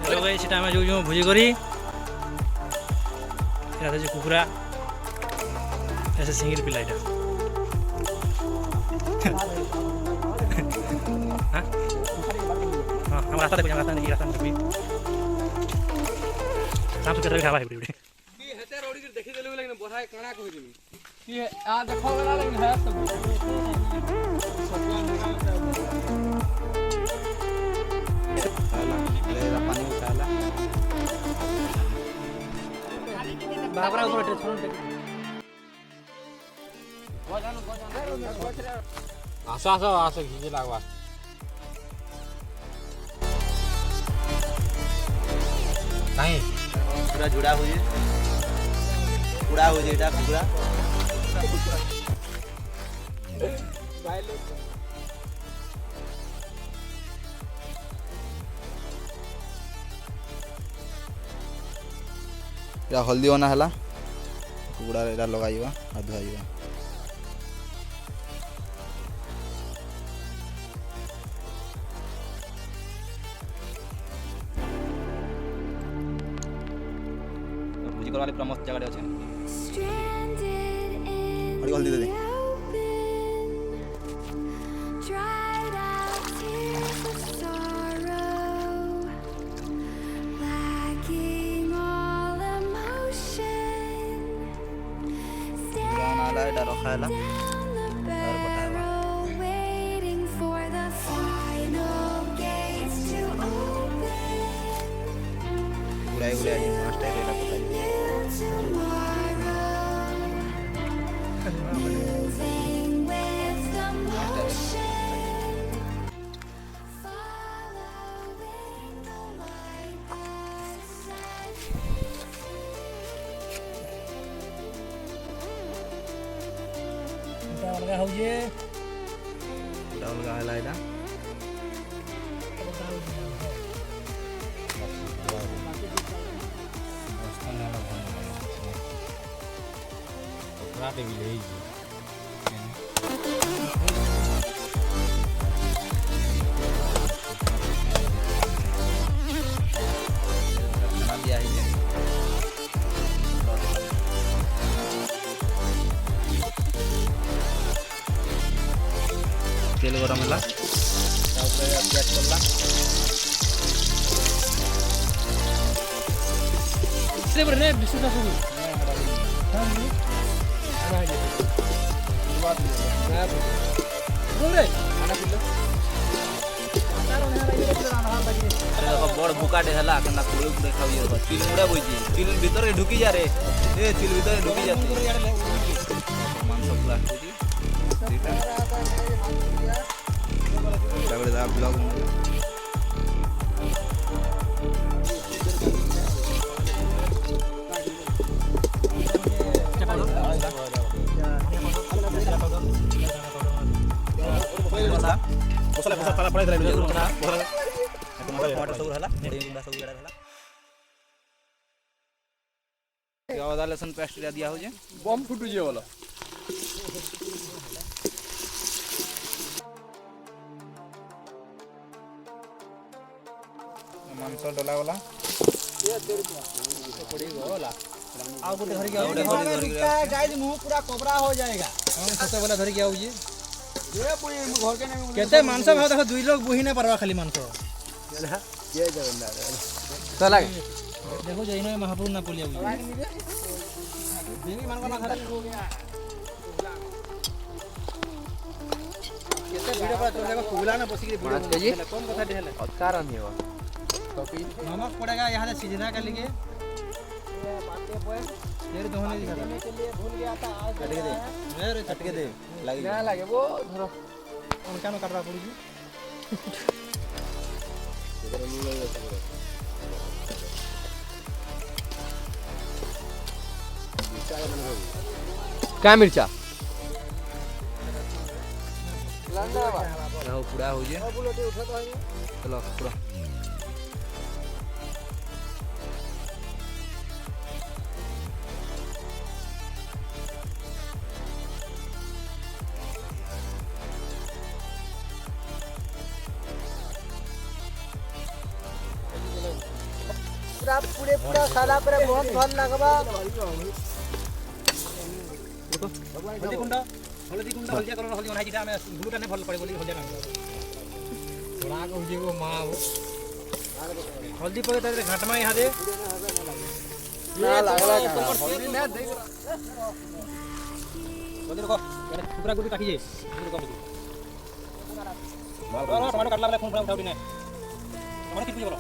hello guys সেটা আমি जो भुजी करी এটা যে কুকুরা ऐसे सिंगल पिला এটা हां हां हम रास्ता देखो रास्ता नहीं रास्ता देखो साफ सुथरा खावा है बड़ी की हेते रोडी के देखि देलु लेकिन बधाई कणा कहि दिमी की आ देखो वाला लेकिन है सब पानी उठाला बाबरा ऊपर टे छोड़ दे आसो आसो आसो घिजे लागवा नहीं पूरा जुड़ा हो जे पूरा हो जेटा पूरा या हल्दी होना हला कुकुड़ा एटा लगाइबा आ धुआइबा भुजी करवाले पूरा मस्त जगह আছে हरी हल्दी दे दे नाला एटा रखाला और पटावा गुड़ाई गुड़ाई मस्त है एटा पटाई लगा हो जे डाल गाला एटा राटे भी ले बना दिया है तेल गरम होला तापर प्याज करला से बरे बिस्कुट सब हां रे बोले खाना पिलो अरे देखो बड़ बुकाटे हला कना कुड़े कुड़े खावी हो चिल मुड़ा बोइजी चिल भीतर ढुकी जा रे ए चिल भीतर ढुकी जाती मांस पूरा होजी दीटा तगड़े दा ब्लॉग मसाला मसाला सारा पड़े दले मसाला टमाटर सब हला गुंडा सब गड़ा हला या अदा लहसुन पेस्ट दिया हो जे बम फुटु जे वाला मांस डला वाला पड़ी गोला आओ को धर के आओ धर के गाइस मुंह पूरा कोबरा हो जाएगा हम छोटे वाला धर के आओ जी ये पुई घर के नहीं केते मांस भाव देखो दुई लोग बुही ना परवा खाली मांस ये जवंदा चला देखो जइनो महापुर ना बोलिया बुझी बेनी मान को ना खड़ा हो गया केते वीडियो पर चलेगा कुगला ना बसी के वीडियो कौन कथा देले कारण है वो नमक पड़ेगा यहां से सीजना कर लिए फिर दोहने दिखा के लिए भूल गया था आज कट के दे मेरे कट के दे लगी ना लगे वो धरो उनका नो कटरा पड़ी जी क्या मिर्चा रहो पूरा हो जे चलो पूरा पूरा पूरे पूरा साला पर बहुत भल लगबा हल्दी गुंडा हल्दिया कलर हल्दी बनाई जिटा में गुटा ने भल पड़े बोली हल्दिया काम थोड़ा को जीवो मां हल्दी पके तारे घाटमा यहां दे ना लागला हल्दी ना दे बोली देखो पूरा गुटी काटी जे देखो टमाटो काटला वाला खून फड़ा उठाउडी ने टमाटो कितनी बोलो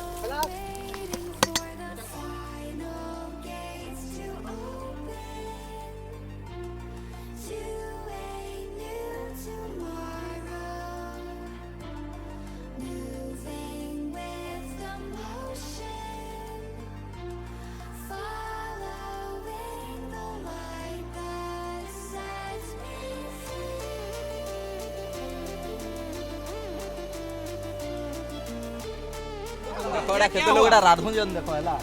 देखो केते लोग एटा राधुन जन देखो हला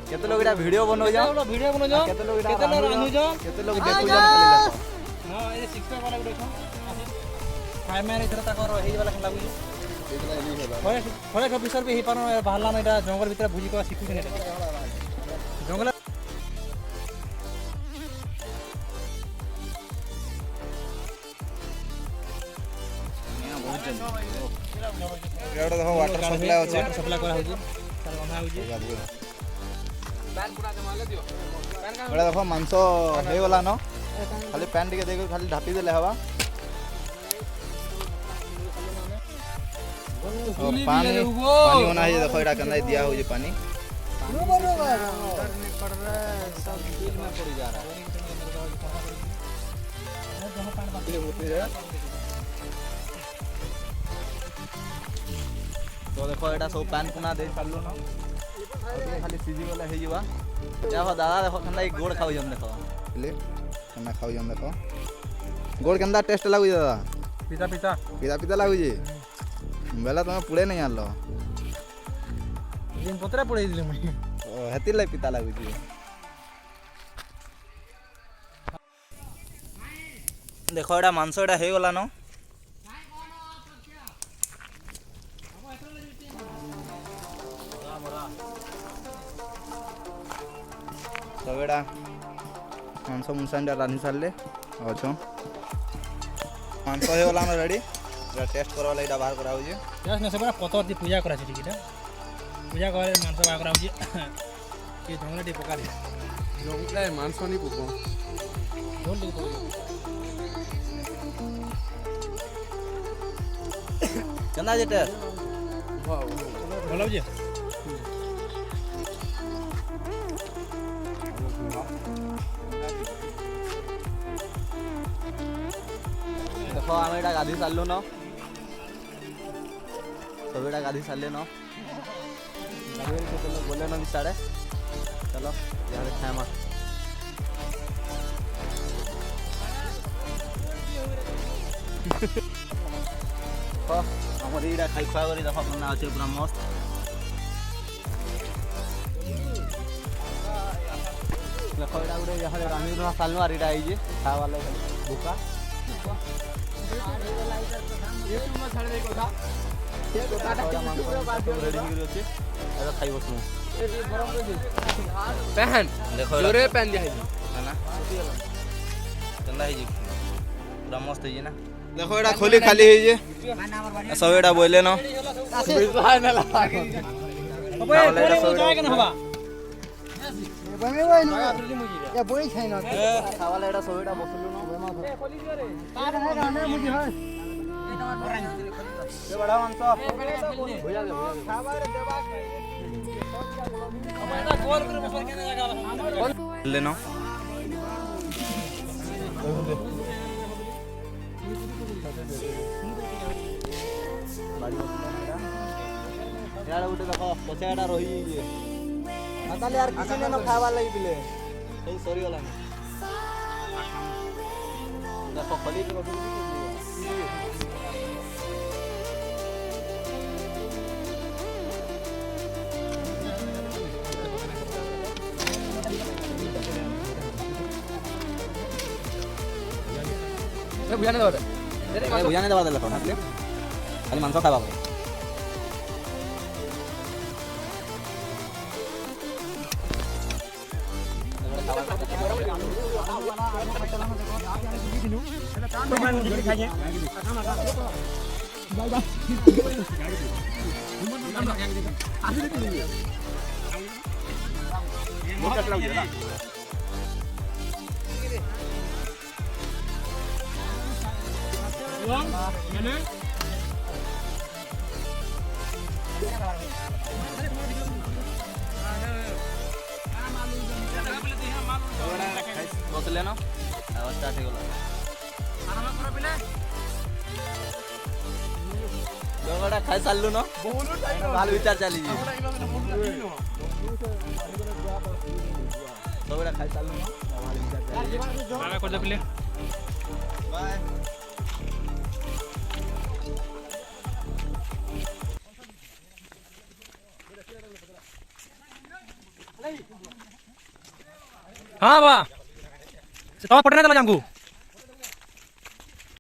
केते लोग एटा वीडियो बनौ जा केते लोग राधु जा केते लोग देखु जन खाली देखो हां ए 6 पे वाला देखो फाइ मारे इधर तक रो हेई वाला लागु थोड़े ऑफिसर भी हे पानो बाहला न एटा जंगल भीतर भुजी को सिखु ने जंगल एटा देखो वाटर सप्लाई अछि वाटर सप्लाई करा होजी सर बना होजी पैन पूरा जमा ले दियो पैन का एटा देखो मांस हे वाला न खाली पैन टिके देखो खाली ढापी देले हवा पानी पानी होना है देखो एटा कंदा दिया हो जे पानी सब बिल में पड़ जा रहा है तो देखो एटा सब पैन कुना दे चाललो न खाली सीजी वाला हे जीवा जाहो दादा देखो कंदा एक गोड़ खाउ जम देखो ले कंदा खाउ जम देखो गोड़ कंदा टेस्ट लागु दादा पिता पिता पिता पिता लागु जी बेला तुम पुड़े नहीं आलो दिन पतरा पड़े दिले मई ओ हेति लाई पिता लागु जी देखो एटा मांस एटा हे गला न सब एटा मांस मुंसांडा रानी सारले अच्छा मांस हे गला न रेडी एटा टेस्ट करवा लाई एटा बाहर करा हो जे यस ने सबरा पतर दी पूजा करा छी ठीकटा पूजा करे मांस बाहर करा हो जे ये जंगल टी पका दे जंगल मांस नहीं पुको जोन दी पका केना जेटे बोलो जे देखो आम एटा गाधी सारलु न सब एटा गाधी सारले न गाधी के चलो बोले न बिसाड़े चलो यहाँ खाएमा तो हमर एटा खाई खुआ करी देखो बना আছে पूरा मस्त देखो एटा गुडे यहाँ रानी न सालनु आर एटा आई जे खावा वाला भूका ये तुम छाड़ दे कोठा ये कोठा रेडी करी अछि एटा खाई बसनु पहन देखो जोरे पहन दिया है ना गंदा है जी पूरा मस्त है ना देखो एटा खोली खाली है जे सब एटा बोले न विश्वास न लगा अबे कोई जाए के न हवा बमे वई न या बोई खाइ न खावाला एटा सब एटा बसलु न बेमा ए खोली दियो रे तार है रहने मुझे है ए तमार बड़ा ये बड़ा मांस भुजा दे खावा रे देबा अब एटा गोल करे बसर के जगह ले न बाड़ी बसला यार उठे देखो पछाड़ा रही जे ताले यार किसी ने न खावा लई दिले सही सॉरी वाला देखो खली के बसलु बुझाने दो बुझाने दबा देला खाली खाली मांस खावा ବସିଲେ ନା ଆଉ ଷ୍ଟାର୍ଟ ହେଇଗଲା ଜଗଟା ଖାଇ ସାରିଲୁ ନା ଭଲ ବିଚାର ଚାଲିଛି ସବୁଟା ଖାଇ ସାରିଲୁ ନା ଭଲ ବିଚାର ଚାଲିଛି ବାଏ हाँ बा तब पटना चला जाऊँ